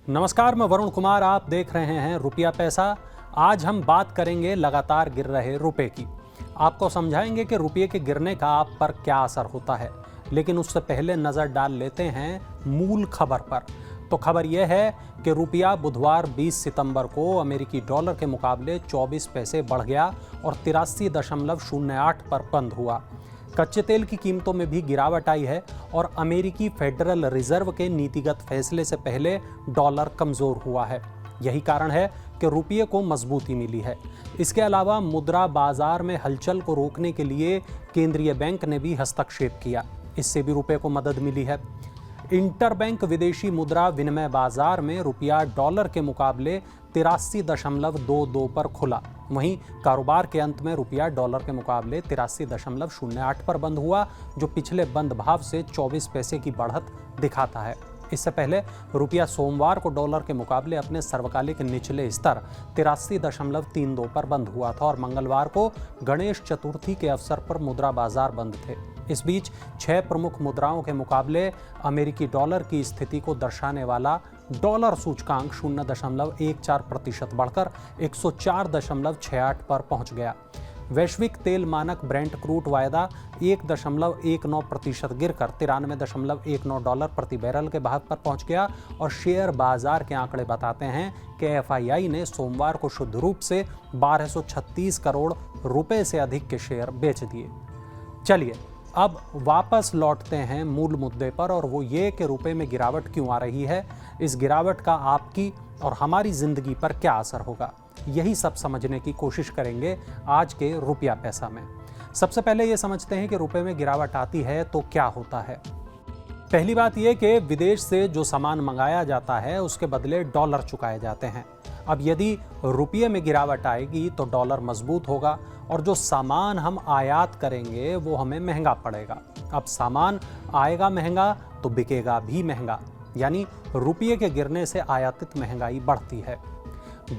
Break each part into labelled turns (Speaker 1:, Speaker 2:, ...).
Speaker 1: नमस्कार, मैं वरुण कुमार। आप देख रहे हैं रुपया पैसा। आज हम बात करेंगे लगातार गिर रहे रुपए की। आपको समझाएंगे कि रुपये के गिरने का आप पर क्या असर होता है, लेकिन उससे पहले नज़र डाल लेते हैं मूल खबर पर। तो खबर यह है कि रुपया बुधवार 20 सितंबर को अमेरिकी डॉलर के मुकाबले 24 पैसे बढ़ गया और 83.08 पर बंद हुआ। कच्चे तेल की कीमतों में भी गिरावट आई है और अमेरिकी फेडरल रिजर्व के नीतिगत फैसले से पहले डॉलर कमजोर हुआ है। यही कारण है कि रुपये को मजबूती मिली है। इसके अलावा मुद्रा बाजार में हलचल को रोकने के लिए केंद्रीय बैंक ने भी हस्तक्षेप किया। इससे भी रुपये को मदद मिली है। इंटरबैंक विदेशी मुद्रा विनिमय बाजार में रुपया डॉलर के मुकाबले 83.22 पर खुला। वहीं कारोबार के अंत में रुपया डॉलर के मुकाबले 83.08 पर बंद हुआ, जो पिछले बंद भाव से 24 पैसे की बढ़त दिखाता है। इससे पहले रुपया सोमवार को डॉलर के मुकाबले अपने सर्वकालिक निचले स्तर 83.32 पर बंद हुआ था और मंगलवार को गणेश चतुर्थी के अवसर पर मुद्रा बाजार बंद थे। इस बीच 6 प्रमुख मुद्राओं के मुकाबले अमेरिकी डॉलर की स्थिति को दर्शाने वाला डॉलर सूचकांक 0.14% बढ़कर 104.68 पर पहुंच गया। वैश्विक तेल मानक ब्रेंट क्रूड वायदा 1.19% गिरकर $93.19 प्रति बैरल के भाव पर पहुंच गया और शेयर बाजार के आंकड़े बताते हैं कि एफआईआई ने सोमवार को शुद्ध रूप से 1236 करोड़ रुपए से अधिक के शेयर बेच दिए। चलिए अब वापस लौटते हैं मूल मुद्दे पर, और वो ये कि रुपए में गिरावट क्यों आ रही है, इस गिरावट का आपकी और हमारी जिंदगी पर क्या असर होगा। यही सब समझने की कोशिश करेंगे आज के रुपया पैसा में। सबसे पहले ये समझते हैं कि रुपए में गिरावट आती है तो क्या होता है। पहली बात यह कि विदेश से जो सामान मंगाया जाता है उसके बदले डॉलर चुकाए जाते हैं। अब यदि रुपये में गिरावट आएगी तो डॉलर मजबूत होगा और जो सामान हम आयात करेंगे वो हमें महंगा पड़ेगा। अब सामान आएगा महंगा तो बिकेगा भी महंगा, यानी रुपये के गिरने से आयातित महंगाई बढ़ती है।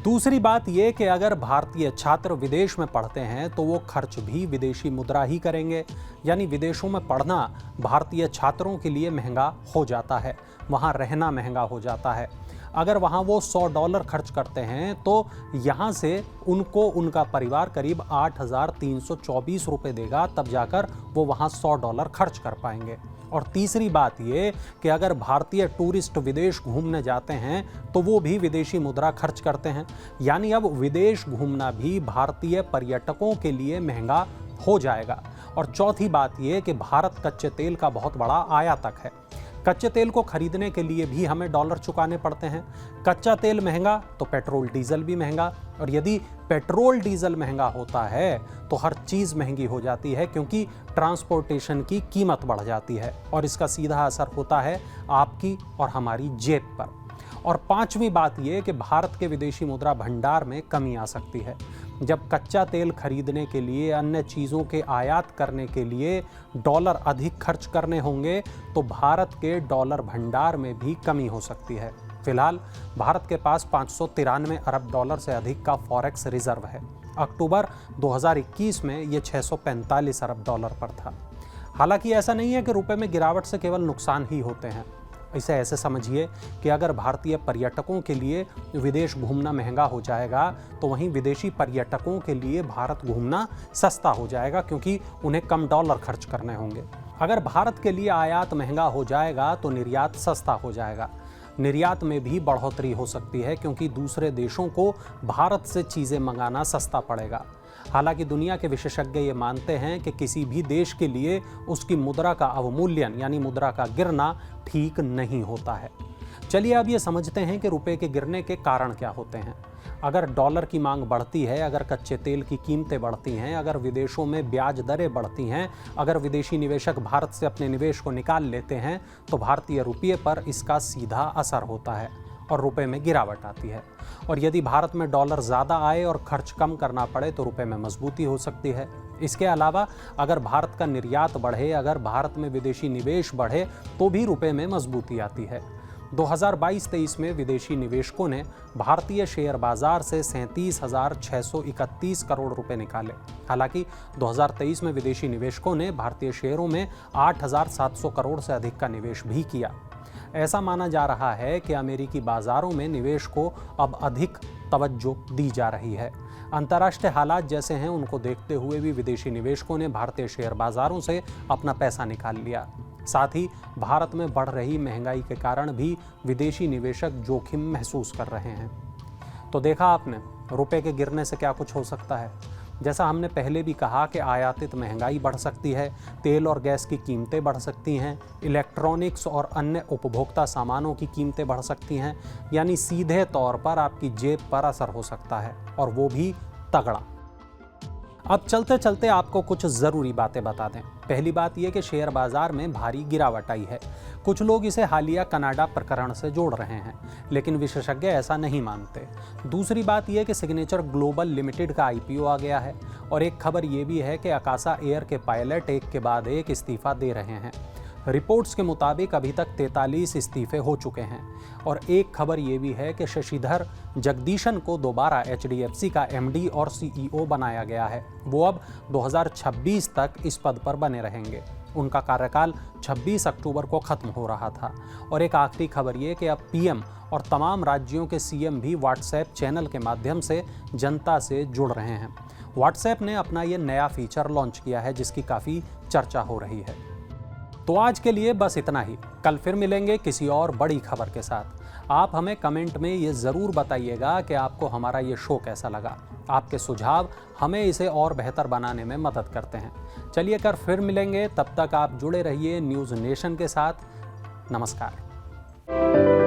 Speaker 1: दूसरी बात यह कि अगर भारतीय छात्र विदेश में पढ़ते हैं तो वो खर्च भी विदेशी मुद्रा ही करेंगे, यानी विदेशों में पढ़ना भारतीय छात्रों के लिए महंगा हो जाता है, वहाँ रहना महंगा हो जाता है। अगर वहाँ वो $100 खर्च करते हैं तो यहाँ से उनको उनका परिवार करीब 8,324 रुपये देगा, तब जाकर वो वहाँ $100 खर्च कर पाएंगे। और तीसरी बात ये कि अगर भारतीय टूरिस्ट विदेश घूमने जाते हैं तो वो भी विदेशी मुद्रा खर्च करते हैं, यानी अब विदेश घूमना भी भारतीय पर्यटकों के लिए महंगा हो जाएगा। और चौथी बात ये कि भारत कच्चे तेल का बहुत बड़ा आयातक है। कच्चे तेल को खरीदने के लिए भी हमें डॉलर चुकाने पड़ते हैं। कच्चा तेल महंगा तो पेट्रोल डीजल भी महंगा, और यदि पेट्रोल डीजल महंगा होता है तो हर चीज़ महंगी हो जाती है, क्योंकि ट्रांसपोर्टेशन की कीमत बढ़ जाती है और इसका सीधा असर होता है आपकी और हमारी जेब पर। और पांचवी बात यह कि भारत के विदेशी मुद्रा भंडार में कमी आ सकती है। जब कच्चा तेल खरीदने के लिए, अन्य चीज़ों के आयात करने के लिए डॉलर अधिक खर्च करने होंगे तो भारत के डॉलर भंडार में भी कमी हो सकती है। फिलहाल भारत के पास $593 अरब से अधिक का फॉरेक्स रिजर्व है। अक्टूबर 2021 में ये $645 अरब पर था। हालांकि ऐसा नहीं है कि रुपए में गिरावट से केवल नुकसान ही होते हैं। इसे ऐसे समझिए कि अगर भारतीय पर्यटकों के लिए विदेश घूमना महंगा हो जाएगा तो वहीं विदेशी पर्यटकों के लिए भारत घूमना सस्ता हो जाएगा, क्योंकि उन्हें कम डॉलर खर्च करने होंगे। अगर भारत के लिए आयात महंगा हो जाएगा तो निर्यात सस्ता हो जाएगा। निर्यात में भी बढ़ोतरी हो सकती है, क्योंकि दूसरे देशों को भारत से चीज़ें मंगाना सस्ता पड़ेगा। हालांकि दुनिया के विशेषज्ञ ये मानते हैं कि किसी भी देश के लिए उसकी मुद्रा का अवमूल्यन, यानी मुद्रा का गिरना, ठीक नहीं होता है। चलिए अब ये समझते हैं कि रुपए के गिरने के कारण क्या होते हैं। अगर डॉलर की मांग बढ़ती है, अगर कच्चे तेल की कीमतें बढ़ती हैं, अगर विदेशों में ब्याज दरें बढ़ती हैं, अगर विदेशी निवेशक भारत से अपने निवेश को निकाल लेते हैं तो भारतीय रुपये पर इसका सीधा असर होता है और रुपए में गिरावट आती है। और यदि भारत में डॉलर ज़्यादा आए और खर्च कम करना पड़े तो रुपए में मजबूती हो सकती है। इसके अलावा अगर भारत का निर्यात बढ़े, अगर भारत में विदेशी निवेश बढ़े तो भी रुपए में मजबूती आती है। 2022-23 में विदेशी निवेशकों ने भारतीय शेयर बाजार से 37,631 करोड़ रुपए निकाले। हालांकि 2023 में विदेशी निवेशकों ने भारतीय शेयरों में 8,700 करोड़ से अधिक का निवेश भी किया। ऐसा माना जा रहा है कि अमेरिकी बाजारों में निवेश को अब अधिक तवज्जो दी जा रही है। अंतर्राष्ट्रीय हालात जैसे हैं उनको देखते हुए भी विदेशी निवेशकों ने भारतीय शेयर बाजारों से अपना पैसा निकाल लिया। साथ ही भारत में बढ़ रही महंगाई के कारण भी विदेशी निवेशक जोखिम महसूस कर रहे हैं। तो देखा आपने, रुपए के गिरने से क्या कुछ हो सकता है। जैसा हमने पहले भी कहा कि आयातित महंगाई बढ़ सकती है, तेल और गैस की कीमतें बढ़ सकती हैं, इलेक्ट्रॉनिक्स और अन्य उपभोक्ता सामानों की कीमतें बढ़ सकती हैं, यानी सीधे तौर पर आपकी जेब पर असर हो सकता है, और वो भी तगड़ा। अब चलते चलते आपको कुछ ज़रूरी बातें बता दें। पहली बात यह कि शेयर बाजार में भारी गिरावट आई है। कुछ लोग इसे हालिया कनाडा प्रकरण से जोड़ रहे हैं, लेकिन विशेषज्ञ ऐसा नहीं मानते। दूसरी बात यह कि सिग्नेचर ग्लोबल लिमिटेड का IPO आ गया है, और एक खबर यह भी है कि आकाशा एयर के पायलट एक के बाद एक इस्तीफा दे रहे हैं। रिपोर्ट्स के मुताबिक अभी तक 43 इस्तीफे हो चुके हैं, और एक खबर ये भी है कि शशिधर जगदीशन को दोबारा HDFC का MD और CEO बनाया गया है। वो अब 2026 तक इस पद पर बने रहेंगे। उनका कार्यकाल 26 अक्टूबर को खत्म हो रहा था। और एक आखिरी खबर ये कि अब PM और तमाम राज्यों के CM भी WhatsApp चैनल के माध्यम से जनता से जुड़ रहे हैं। WhatsApp ने अपना ये नया फीचर लॉन्च किया है, जिसकी काफ़ी चर्चा हो रही है। तो आज के लिए बस इतना ही। कल फिर मिलेंगे किसी और बड़ी खबर के साथ। आप हमें कमेंट में ये ज़रूर बताइएगा कि आपको हमारा ये शो कैसा लगा। आपके सुझाव हमें इसे और बेहतर बनाने में मदद करते हैं। चलिए कर फिर मिलेंगे, तब तक आप जुड़े रहिए न्यूज़ नेशन के साथ। नमस्कार।